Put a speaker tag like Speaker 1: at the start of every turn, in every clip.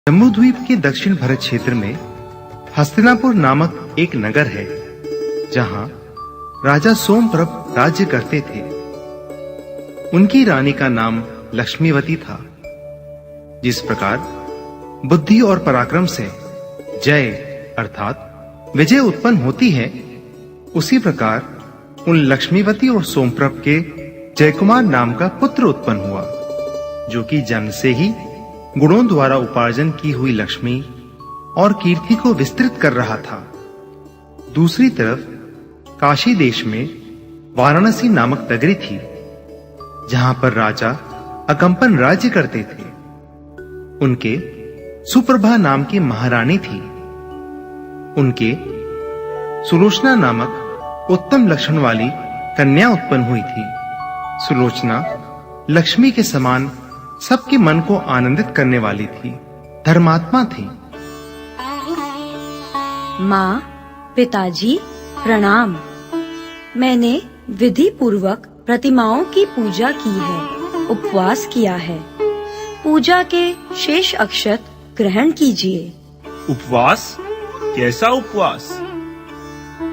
Speaker 1: जम्बूद्वीप के दक्षिण भारत क्षेत्र में हस्तिनापुर नामक एक नगर है, जहां राजा सोमप्रभ राज्य करते थे। उनकी रानी का नाम लक्ष्मीवती था। जिस प्रकार बुद्धि और पराक्रम से जय अर्थात विजय उत्पन्न होती है, उसी प्रकार उन लक्ष्मीवती और सोमप्रभ के जयकुमार नाम का पुत्र उत्पन्न हुआ, जो कि जन्म से ही गुणों द्वारा उपार्जन की हुई लक्ष्मी और कीर्ति को विस्तृत कर रहा था। दूसरी तरफ काशी देश में वाराणसी नामक नगरी थी, जहां पर राजा अकंपन राज्य करते थे। उनके सुप्रभा नाम की महारानी थी। उनके सुलोचना नामक उत्तम लक्षण वाली कन्या उत्पन्न हुई थी। सुलोचना लक्ष्मी के समान सबके मन को आनंदित करने वाली थी, धर्मात्मा थी।
Speaker 2: माँ, पिताजी प्रणाम। मैंने विधि पूर्वक प्रतिमाओं की पूजा की है, उपवास किया है। पूजा के शेष अक्षत ग्रहण कीजिए।
Speaker 3: उपवास? कैसा उपवास?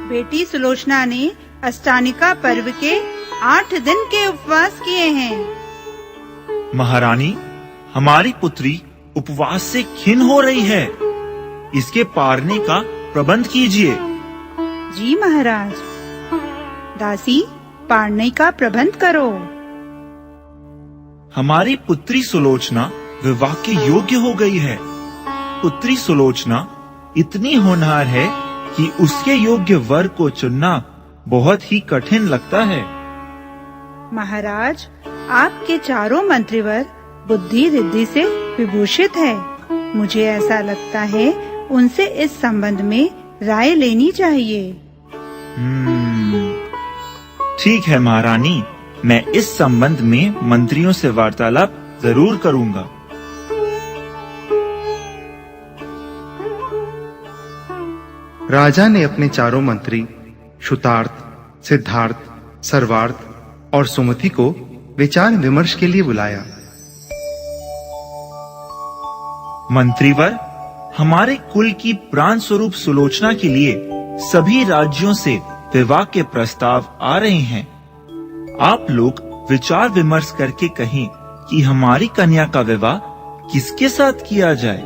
Speaker 4: बेटी सुलोचना ने अष्टानिका पर्व के 8 दिन के उपवास किए हैं।
Speaker 3: महारानी, हमारी पुत्री उपवास से खिन्न हो रही है। इसके पारने का प्रबंध कीजिए।
Speaker 4: जी महाराज। दासी, पारने का प्रबंध करो।
Speaker 3: हमारी पुत्री सुलोचना विवाह के योग्य हो गई है। पुत्री सुलोचना इतनी होनहार है कि उसके योग्य वर को चुनना बहुत ही कठिन लगता है।
Speaker 4: महाराज, आपके चारों मंत्रीवर बुद्धि रिद्धि से विभूषित है। मुझे ऐसा लगता है उनसे इस संबंध में राय लेनी चाहिए।
Speaker 3: ठीक है महारानी, मैं इस संबंध में मंत्रियों से वार्तालाप जरूर करूंगा।
Speaker 1: राजा ने अपने चारों मंत्री शुतार्थ, सिद्धार्थ, सर्वार्थ और सुमति को विचार विमर्श के लिए बुलाया।
Speaker 3: मंत्रीवर, हमारे कुल की प्राण स्वरूप सुलोचना के लिए सभी राज्यों से विवाह के प्रस्ताव आ रहे हैं। आप लोग विचार विमर्श करके कहें कि हमारी कन्या का विवाह किसके साथ किया जाए।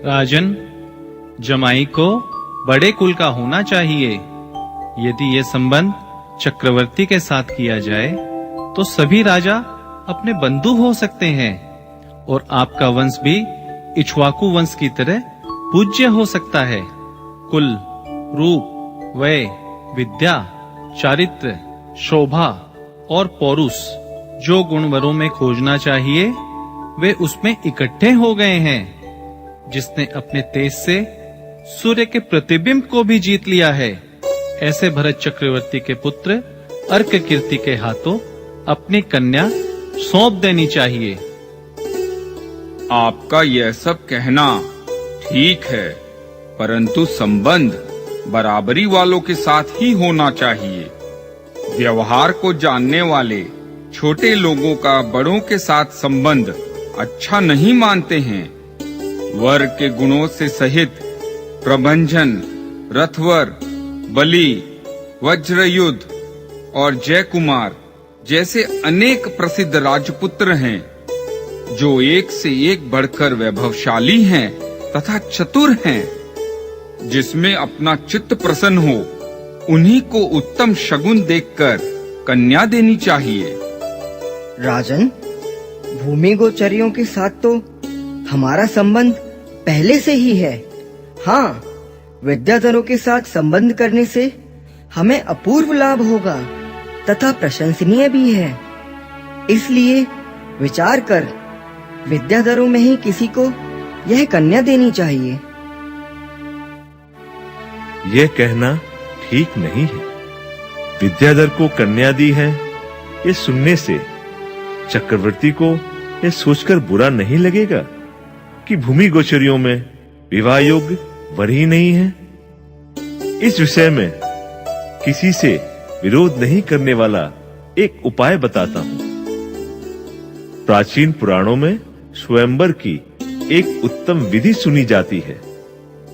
Speaker 5: राजन, जमाई को बड़े कुल का होना चाहिए। यदि ये संबंध चक्रवर्ती के साथ किया जाए तो सभी राजा अपने बंधु हो सकते हैं और आपका वंश भी इक्ष्वाकु वंश की तरह पूज्य हो सकता है। कुल, रूप, वय, विद्या, चारित्र, शोभा और पौरुष, जो गुणवरों में खोजना चाहिए वे उसमें इकट्ठे हो गए हैं। जिसने अपने तेज से सूर्य के प्रतिबिंब को भी जीत लिया है, ऐसे भरत चक्रवर्ती के पुत्र अर्क कीर्ति के हाथों अपनी कन्या सौंप देनी चाहिए।
Speaker 6: आपका यह सब कहना ठीक है, परंतु संबंध बराबरी वालों के साथ ही होना चाहिए। व्यवहार को जानने वाले छोटे लोगों का बड़ों के साथ संबंध अच्छा नहीं मानते हैं। वर के गुणों से सहित प्रभंजन, रथवर, बलि, वज्रयुद्ध और जयकुमार जैसे अनेक प्रसिद्ध राजपुत्र हैं, जो एक से एक बढ़कर वैभवशाली हैं तथा चतुर हैं। जिसमें अपना चित्त प्रसन्न हो, उन्हीं को उत्तम शगुन देखकर कन्या देनी चाहिए।
Speaker 7: राजन, भूमि गोचरियों के साथ तो हमारा संबंध पहले से ही है। हाँ, विद्याधरों के साथ संबंध करने से हमें अपूर्व लाभ होगा तथा प्रशंसनीय भी है। इसलिए विचार कर विद्याधरों में ही किसी को यह कन्या देनी चाहिए।
Speaker 8: यह कहना ठीक नहीं है। विद्याधर को कन्या दी है, ये सुनने से चक्रवर्ती को यह सोचकर बुरा नहीं लगेगा कि भूमि गोचरियों में विवाह योग्य वर ही नहीं है। इस विषय में किसी से विरोध नहीं करने वाला एक उपाय बताता हूं। प्राचीन पुराणों में स्वयंवर की एक उत्तम विधि सुनी जाती है।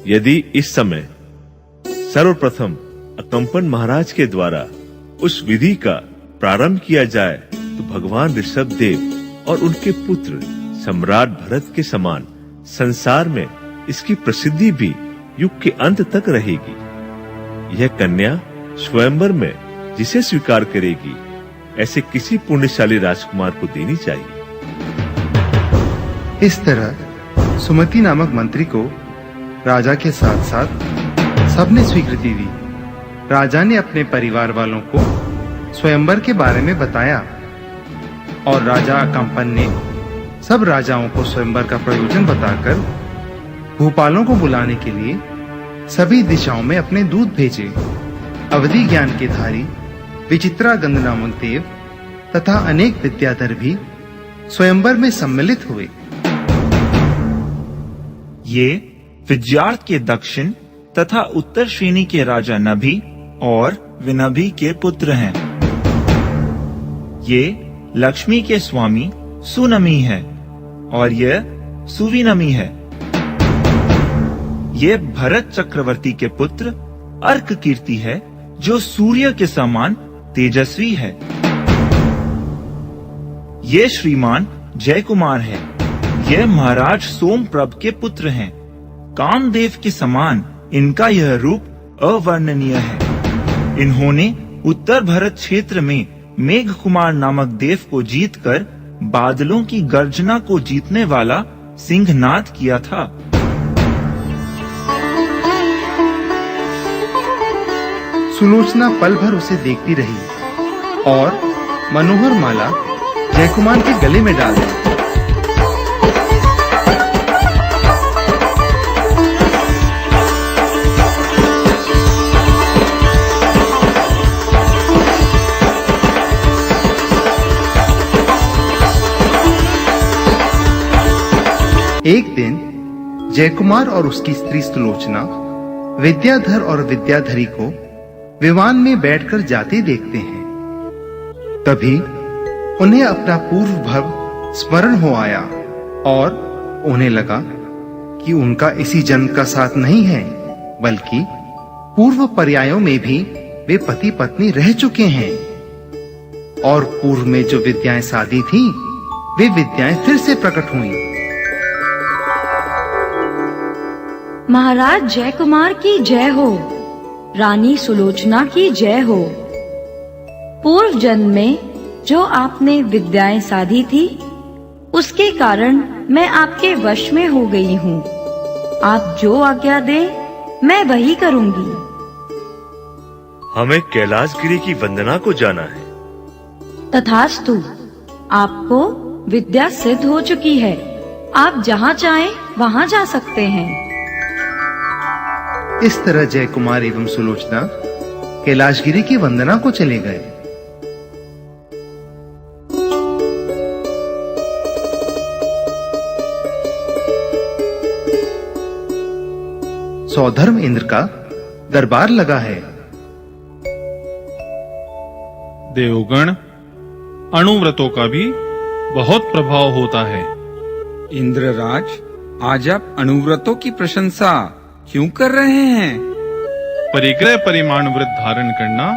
Speaker 8: यदि इस समय सर्वप्रथम अकम्पन महाराज के द्वारा उस विधि का प्रारंभ किया जाए तो भगवान ऋषभ देव और उनके पुत्र सम्राट भरत के समान संसार में इसकी प्रसिद्धि भी युग के अंत तक रहेगी। यह कन्या स्वयंवर में जिसे स्वीकार करेगी ऐसे किसी पुण्यशाली राजकुमार को देनी चाहिए।
Speaker 1: इस तरह सुमति नामक मंत्री को राजा के साथ साथ सबने स्वीकृति दी। राजा ने अपने परिवार वालों को स्वयंवर के बारे में बताया और राजा अकम्पन ने सब राजाओं को स्वयंवर का प्रयोजन बताकर भूपालों को बुलाने के लिए सभी दिशाओं में अपने दूत भेजे। अवधि ज्ञान के धारी विचित्रागंध नामक देव तथा अनेक विद्याधर भी स्वयंवर में सम्मिलित हुए।
Speaker 3: ये विद्यार्थ के दक्षिण तथा उत्तर श्रेणी के राजा नभि और विनभि के पुत्र हैं। ये लक्ष्मी के स्वामी सुनमी है और यह सुविनमी है। ये भरत चक्रवर्ती के पुत्र अर्क कीर्ति है जो सूर्य के समान तेजस्वी है। ये श्रीमान जय कुमार है। यह महाराज सोमप्रभ के पुत्र हैं। कामदेव के समान इनका यह रूप अवर्णनीय है। इन्होंने उत्तर भरत क्षेत्र में मेघ कुमार नामक देव को जीतकर बादलों की गर्जना को जीतने वाला सिंहनाद किया था।
Speaker 1: सुलोचना पल भर उसे देखती रही और मनोहर माला जयकुमार के गले में डाल दी। एक दिन जयकुमार और उसकी स्त्री सुलोचना विद्याधर और विद्याधरी को विमान में बैठकर जाते देखते हैं। तभी उन्हें अपना पूर्व भव स्मरण हो आया और उन्हें लगा कि उनका इसी जन्म का साथ नहीं है, बल्कि पूर्व पर्यायों में भी वे पति पत्नी रह चुके हैं और पूर्व में जो विद्याएं साधी थी वे विद्याएं फिर से प्रकट हुई।
Speaker 2: महाराज जय कुमार की जय हो, रानी सुलोचना की जय हो। पूर्व जन्म में जो आपने विद्याएं साधी थी उसके कारण मैं आपके वश में हो गई हूँ। आप जो आज्ञा दें मैं वही करूँगी।
Speaker 8: हमें कैलाशगिरी की वंदना को जाना है।
Speaker 2: तथास्तु, आपको विद्या सिद्ध हो चुकी है। आप जहाँ चाहें वहाँ जा सकते हैं।
Speaker 1: इस तरह जयकुमार एवं सुलोचना कैलाशगिरी की वंदना को चले गए। सौधर्म इंद्र का दरबार लगा है।
Speaker 5: देवगण, अणुव्रतों का भी बहुत प्रभाव होता है।
Speaker 6: इंद्रराज, आज आप अणुव्रतों की प्रशंसा क्यों कर रहे हैं?
Speaker 5: परिग्रह परिमाण व्रत धारण करना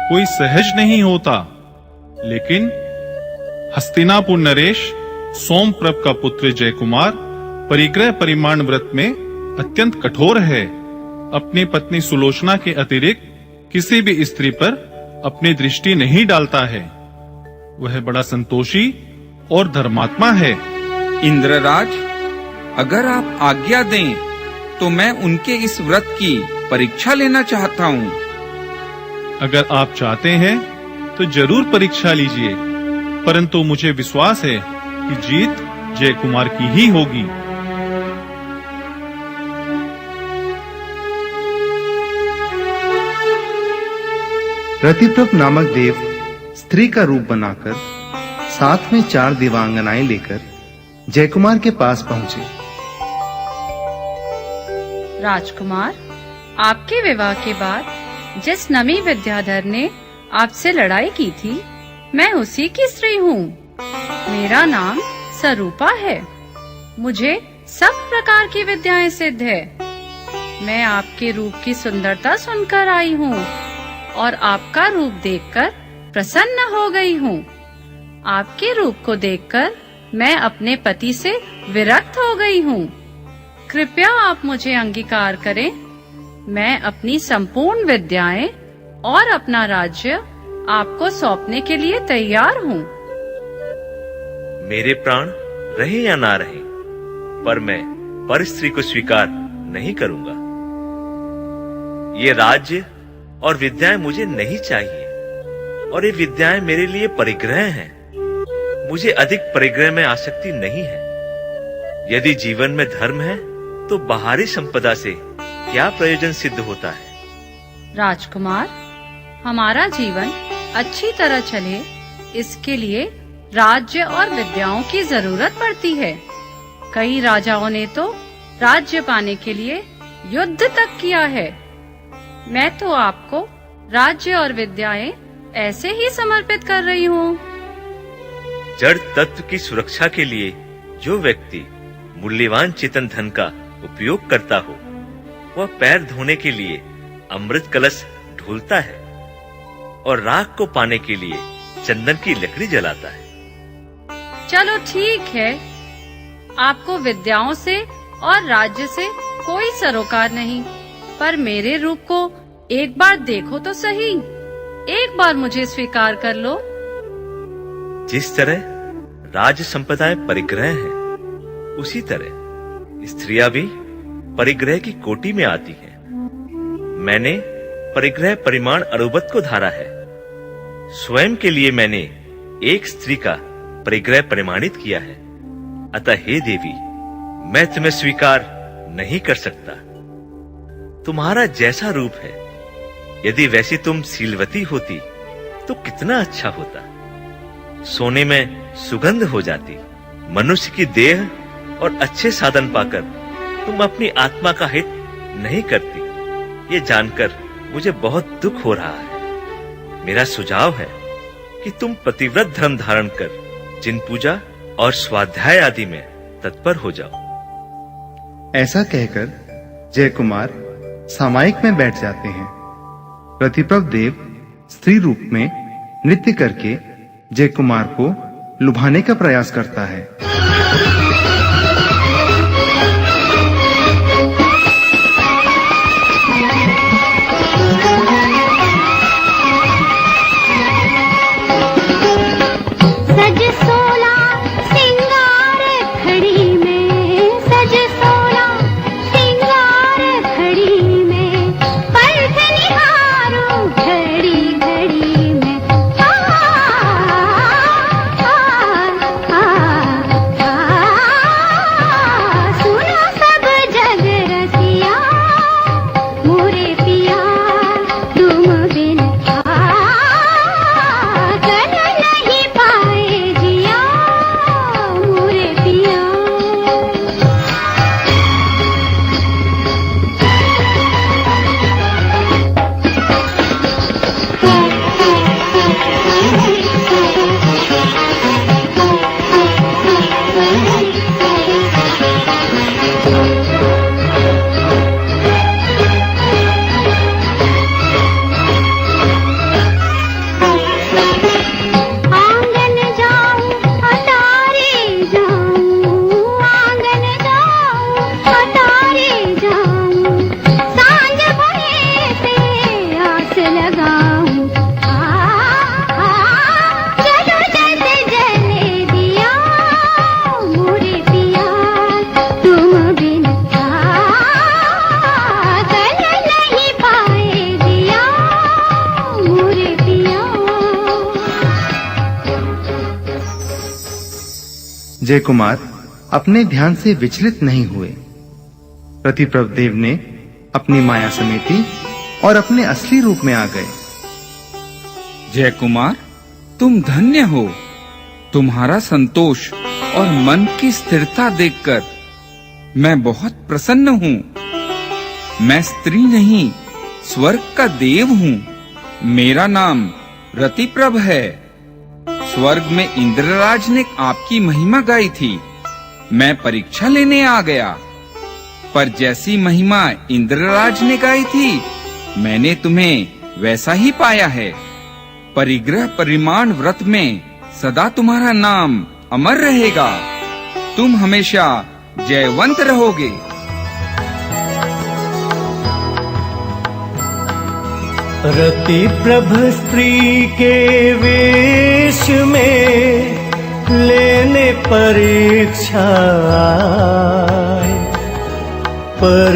Speaker 5: कोई सहज नहीं होता, लेकिन हस्तिनापुर नरेश सोमप्रभ का पुत्र जयकुमार परिग्रह परिमाण व्रत में अत्यंत कठोर है। अपनी पत्नी सुलोचना के अतिरिक्त किसी भी स्त्री पर अपनी दृष्टि नहीं डालता है। वह बड़ा संतोषी और धर्मात्मा है।
Speaker 6: इंद्रराज, अगर आप आज्ञा दें तो मैं उनके इस व्रत की परीक्षा लेना चाहता हूँ।
Speaker 5: अगर आप चाहते हैं तो जरूर परीक्षा लीजिए, परंतु मुझे विश्वास है कि जीत जयकुमार की ही होगी।
Speaker 1: रतिप्रभ नामक देव स्त्री का रूप बनाकर साथ में 4 दिव्यांगनाएं लेकर जयकुमार के पास पहुंचे।
Speaker 9: राजकुमार, आपके विवाह के बाद जिस नमी विद्याधर ने आपसे लड़ाई की थी, मैं उसी की स्त्री हूँ। मेरा नाम सरूपा है। मुझे सब प्रकार की विद्याएं सिद्ध है। मैं आपके रूप की सुंदरता सुनकर आई हूँ और आपका रूप देखकर प्रसन्न हो गई हूँ। आपके रूप को देखकर मैं अपने पति से विरक्त हो गई हूँ। कृपया आप मुझे अंगीकार करें। मैं अपनी संपूर्ण विद्याएं और अपना राज्य आपको सौंपने के लिए तैयार हूँ।
Speaker 8: मेरे प्राण रहे या ना रहे, पर मैं पर स्त्री को स्वीकार नहीं करूंगा। ये राज्य और विद्याएं मुझे नहीं चाहिए, और ये विद्याएं मेरे लिए परिग्रह हैं। मुझे अधिक परिग्रह में आसक्ति नहीं है। यदि जीवन में धर्म है तो बाहरी संपदा से क्या प्रयोजन सिद्ध होता है?
Speaker 9: राजकुमार, हमारा जीवन अच्छी तरह चले, इसके लिए राज्य और विद्याओं की जरूरत पड़ती है। कई राजाओं ने तो राज्य पाने के लिए युद्ध तक किया है। मैं तो आपको राज्य और विद्याएं ऐसे ही समर्पित कर रही हूँ।
Speaker 8: जड़ तत्व की सुरक्षा के लिए जो व्यक्ति मूल्यवान चेतन धन का उपयोग करता हो, वह पैर धोने के लिए अमृत कलश ढोलता है और राख को पाने के लिए चंदन की लकड़ी जलाता है।
Speaker 9: चलो ठीक है, आपको विद्याओं से और राज्य से कोई सरोकार नहीं, पर मेरे रूप को एक बार देखो तो सही। एक बार मुझे स्वीकार कर लो।
Speaker 8: जिस तरह राज संपदाएं परिग्रह हैं, उसी तरह स्त्रियां भी परिग्रह की कोटि में आती हैं। मैंने परिग्रह परिमाण अरुबत को धारा है। स्वयं के लिए मैंने एक स्त्री का परिग्रह प्रमाणित किया है। अतः हे देवी, मैं तुम्हें स्वीकार नहीं कर सकता। तुम्हारा जैसा रूप है, यदि वैसी तुम शीलवती होती तो कितना अच्छा होता। सोने में सुगंध हो जाती। मनुष्य की देह और अच्छे साधन पाकर तुम अपनी आत्मा का हित नहीं करती। ये जानकर मुझे बहुत दुख हो रहा है। मेरा सुझाव है कि तुम पतिव्रत धर्म धारण कर जिन पूजा और स्वाध्याय आदि में तत्पर हो जाओ।
Speaker 1: ऐसा कहकर जयकुमार सामायिक में बैठ जाते हैं। प्रतिप्रभ देव स्त्री रूप में नृत्य करके जयकुमार को लुभाने का प्रयास करता है। जयकुमार अपने ध्यान से विचलित नहीं हुए। प्रतिप्रभ देव ने अपनी माया समेटी और अपने असली रूप में आ गए।
Speaker 6: जयकुमार, तुम धन्य हो। तुम्हारा संतोष और मन की स्थिरता देखकर मैं बहुत प्रसन्न हूँ। मैं स्त्री नहीं, स्वर्ग का देव हूँ। मेरा नाम रतिप्रभ है। स्वर्ग में इंद्रराज ने आपकी महिमा गाई थी। मैं परीक्षा लेने आ गया। पर जैसी महिमा इंद्रराज ने गाई थी, मैंने तुम्हें वैसा ही पाया है। परिग्रह परिमाण व्रत में सदा तुम्हारा नाम अमर रहेगा। तुम हमेशा जयवंत रहोगे।
Speaker 10: रति प्रभ स्त्री के वेश में लेने परीक्षा आए, पर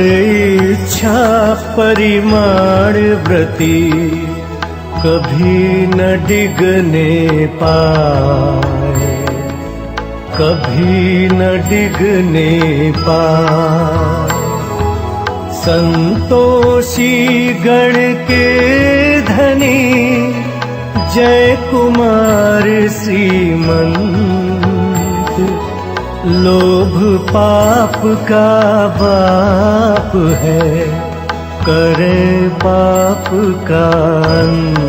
Speaker 10: इच्छा परिमाण व्रती कभी न डिगने पाए, कभी न डिगने पाए। संतोषी गण के धनी जय कुमार श्रीमंत, लोभ पाप का बाप है, करे पाप का अंत।